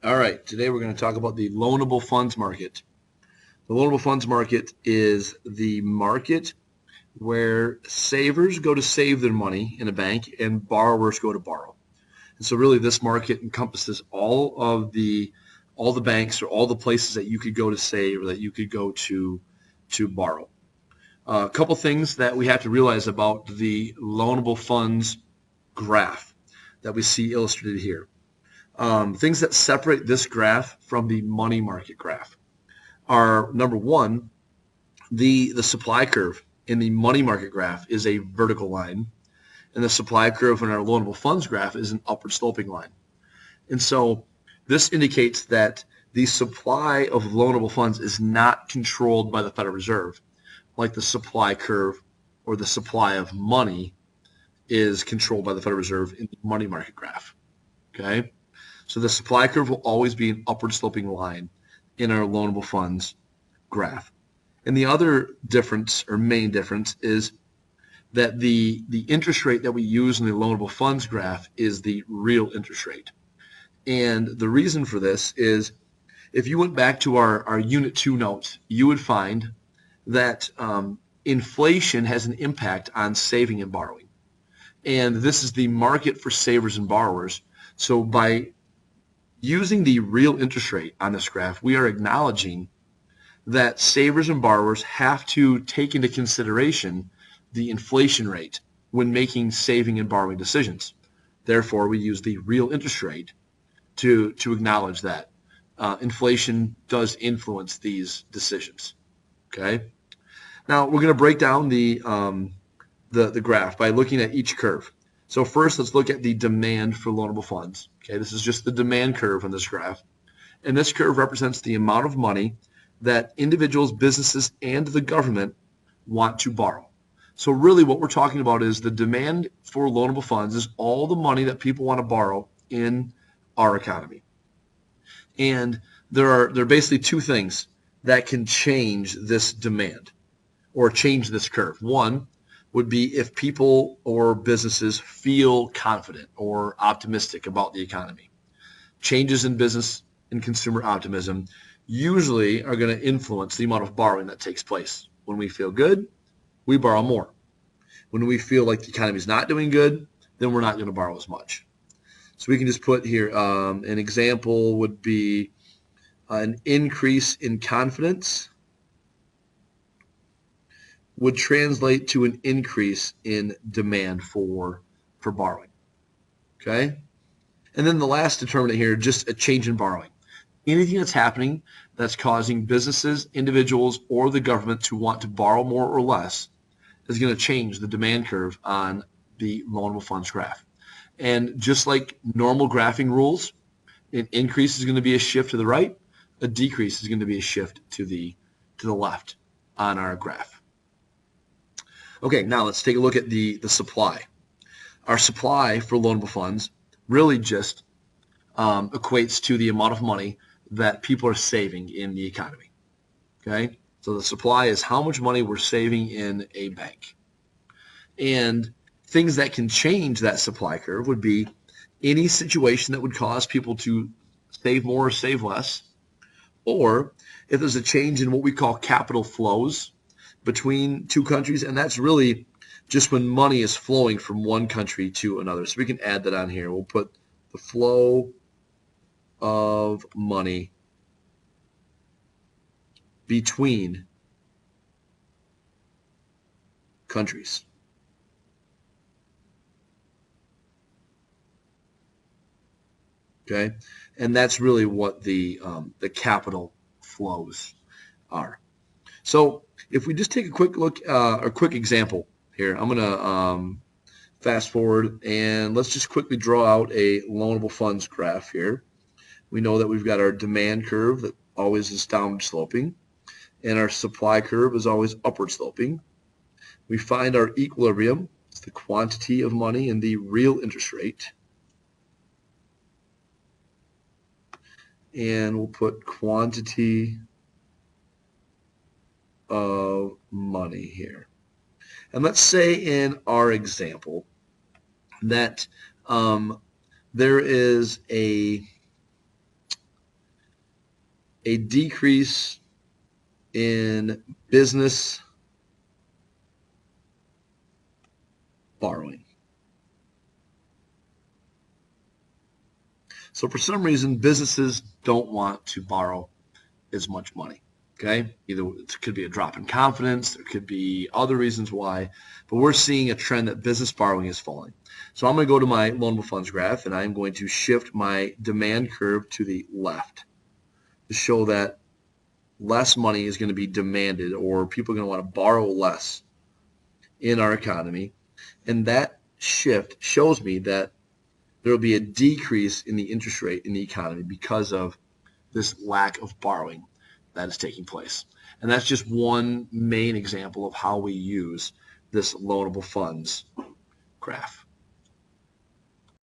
All right, today we're going to talk about the loanable funds market. The loanable funds market is the market where savers go to save their money in a bank and borrowers go to borrow. And so really this market encompasses all the banks or all the places that you could go to save or that you could go to borrow. A couple things that we have to realize about the loanable funds graph that we see illustrated here. Things that separate this graph from the money market graph are, number one, the supply curve in the money market graph is a vertical line, and the supply curve in our loanable funds graph is an upward sloping line. And so this indicates that the supply of loanable funds is not controlled by the Federal Reserve, like the supply curve or the supply of money is controlled by the Federal Reserve in the money market graph. Okay? So the supply curve will always be an upward sloping line in our loanable funds graph. And the other difference or main difference is that the interest rate that we use in the loanable funds graph is the real interest rate. And the reason for this is if you went back to our Unit 2 notes, you would find that inflation has an impact on saving and borrowing. And this is the market for savers and borrowers. So by using the real interest rate on this graph, we are acknowledging that savers and borrowers have to take into consideration the inflation rate when making saving and borrowing decisions. Therefore, we use the real interest rate to acknowledge that inflation does influence these decisions. Okay. Now we're going to break down the graph by looking at each curve. So first, let's look at the demand for loanable funds. Okay, this is just the demand curve on this graph, and this curve represents the amount of money that individuals, businesses, and the government want to borrow. So really, what we're talking about is the demand for loanable funds is all the money that people want to borrow in our economy. And there are basically two things that can change this demand or change this curve. One would be if people or businesses feel confident or optimistic about the economy. Changes in business and consumer optimism usually are going to influence the amount of borrowing that takes place. When we feel good, we borrow more. When we feel like the economy is not doing good, then we're not going to borrow as much. So we can just put here an example would be an increase in confidence would translate to an increase in demand for borrowing. Okay? And then the last determinant here, just a change in borrowing. Anything that's happening that's causing businesses, individuals, or the government to want to borrow more or less is going to change the demand curve on the loanable funds graph. And just like normal graphing rules, an increase is going to be a shift to the right, a decrease is going to be a shift to the left on our graph. Okay, now let's take a look at the supply. Our supply for loanable funds really just equates to the amount of money that people are saving in the economy. Okay, so the supply is how much money we're saving in a bank. And things that can change that supply curve would be any situation that would cause people to save more or save less, or if there's a change in what we call capital flows between two countries, and that's really just when money is flowing from one country to another. So we can add that on here. We'll put the flow of money between countries. Okay, and that's really what the capital flows are. So if we just take a quick look, a quick example here, I'm going to fast forward and let's just quickly draw out a loanable funds graph here. We know that we've got our demand curve that always is downward sloping, and our supply curve is always upward sloping. We find our equilibrium, it's the quantity of money and the real interest rate. And we'll put quantity of money here. And let's say in our example that there is a a decrease in business borrowing. So for some reason, businesses don't want to borrow as much money. Okay, either it could be a drop in confidence, there could be other reasons why, but we're seeing a trend that business borrowing is falling. So I'm going to go to my loanable funds graph, and I'm going to shift my demand curve to the left to show that less money is going to be demanded, or people are going to want to borrow less in our economy. And that shift shows me that there will be a decrease in the interest rate in the economy because of this lack of borrowing that is taking place. And that's just one main example of how we use this loanable funds graph.